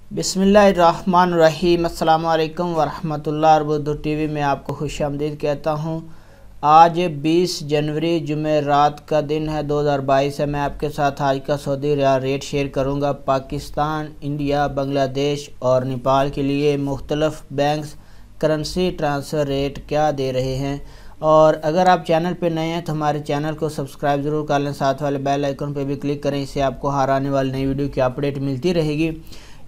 बिस्मिल्लाहिर्रहमानिर्रहीम। अस्सलाम वालेकुम वरहमतुल्लाह। उर्दू टीवी में आपको खुशामदीद कहता हूँ। आज 20 जनवरी जुमेरात का दिन है 2022 है। मैं आपके साथ आज का सऊदी रियाल रेट शेयर करूँगा। पाकिस्तान, इंडिया, बांग्लादेश और नेपाल के लिए मुख्तलिफ बैंक्स करेंसी ट्रांसफ़र रेट क्या दे रहे हैं। और अगर आप चैनल पर नए हैं तो हमारे चैनल को सब्सक्राइब ज़रूर कर लें, साथ वाले बेल आइकन पर भी क्लिक करें, इससे आपको हर आने वाली नई वीडियो की अपडेट मिलती रहेगी।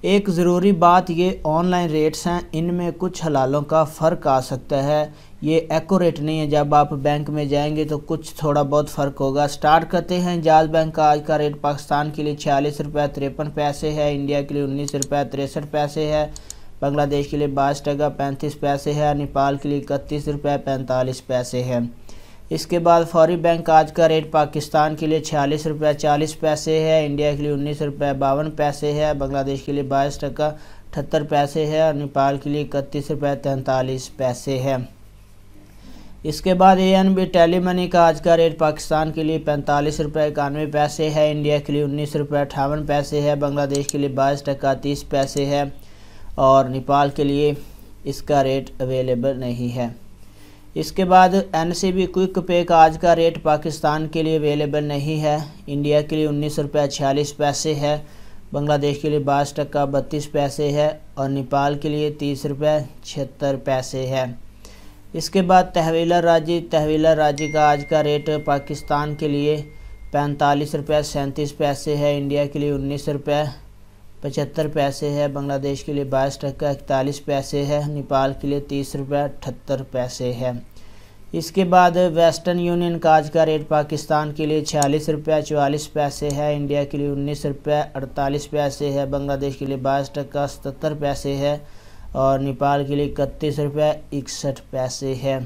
एक ज़रूरी बात, ये ऑनलाइन रेट्स हैं, इनमें कुछ हलालों का फ़र्क आ सकता है। ये एक्यूरेट नहीं है। जब आप बैंक में जाएंगे तो कुछ थोड़ा बहुत फ़र्क होगा। स्टार्ट करते हैं। जाज बैंक का आज का रेट पाकिस्तान के लिए 46 रुपये 53 पैसे है, इंडिया के लिए 19 रुपये 63 पैसे है, बांग्लादेश के लिए 22 टका 35 पैसे है, नेपाल के लिए 31 रुपये 45 पैसे है। इसके बाद फौरी बैंक आज का रेट पाकिस्तान के लिए 46 रुपये 40 पैसे है, इंडिया के लिए 19 रुपये 52 पैसे है, बांग्लादेश के लिए 22 टका 78 पैसे है और नेपाल के लिए 31 रुपये 43 पैसे है। इसके बाद ANB टेली मनी का आज का रेट पाकिस्तान के लिए 45 रुपये 91 पैसे है, इंडिया के लिए 19 रुपये 58 पैसे है, बांग्लादेश के लिए 22 टका 30 पैसे है और नेपाल के लिए इसका रेट अवेलेबल नहीं है। इसके बाद NCB क्विक पे का आज का रेट पाकिस्तान के लिए अवेलेबल नहीं है, इंडिया के लिए 19 रुपये 46 पैसे है, बांग्लादेश के लिए 22 टका 32 पैसे है और नेपाल के लिए 30 रुपये 76 पैसे है। इसके बाद तहवीला राजी का आज का रेट पाकिस्तान के लिए 45 रुपये 37 पैसे है, इंडिया के लिए 19 रुपये 75 पैसे है, बांग्लादेश के लिए 22 टका 41 पैसे है, नेपाल के लिए 30 रुपये 78 पैसे है। इसके बाद वेस्टर्न यूनियन का आज का रेट पाकिस्तान के लिए 46 रुपये 44 पैसे है, इंडिया के लिए 19 रुपये 48 पैसे है, बांग्लादेश के लिए 22 टका 77 पैसे है और नेपाल के लिए 31 रुपये 61 पैसे है।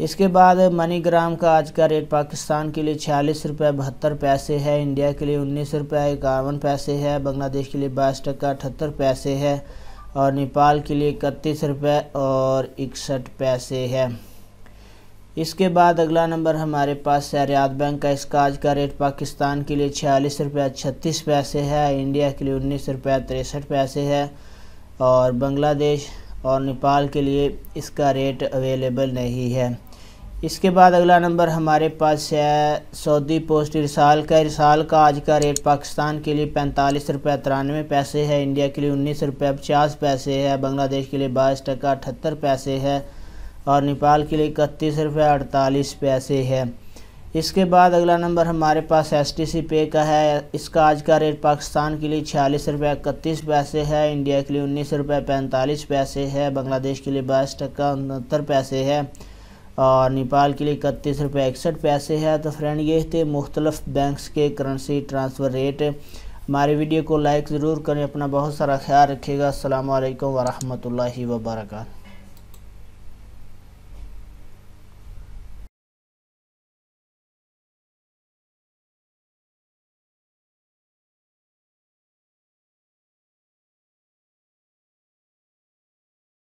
इसके बाद मनीग्राम का आज का रेट पाकिस्तान के लिए 46 रुपये 72 पैसे है, इंडिया के लिए 19 रुपये 51 पैसे है, बांग्लादेश के लिए 22 टका 78 पैसे है और नेपाल के लिए 31 रुपये और 61 पैसे है। इसके बाद अगला नंबर हमारे पास है रियाद बैंक का। इसका आज का रेट पाकिस्तान के लिए 46 रुपये 36 पैसे है, इंडिया के लिए 19 रुपये 63 पैसे है और बांग्लादेश और नेपाल के लिए इसका रेट अवेलेबल नहीं है। इसके बाद अगला नंबर हमारे पास है सऊदी पोस्ट रिसाल का आज का रेट पाकिस्तान के लिए 45 रुपये 93 पैसे है, इंडिया के लिए 19 रुपये 50 पैसे है, बांग्लादेश के लिए 22 टका 78 पैसे है और नेपाल के लिए 31 रुपये 48 पैसे है। इसके बाद अगला नंबर हमारे पास STC पे का है। इसका आज का रेट पाकिस्तान के लिए 46 रुपये 31 पैसे है, इंडिया के लिए 19 रुपये 45 पैसे है, बांग्लादेश के लिए 22 टका 69 पैसे है और नेपाल के लिए 31 रुपये 61 पैसे है। तो फ्रेंड, ये थे मुख्तलिफ बैंक्स के करेंसी ट्रांसफ़र रेट। हमारी वीडियो को लाइक ज़रूर करें। अपना बहुत सारा ख्याल रखिएगा। अस्सलाम वालेकुम वरहमतुल्लाहि वबरकातुहू।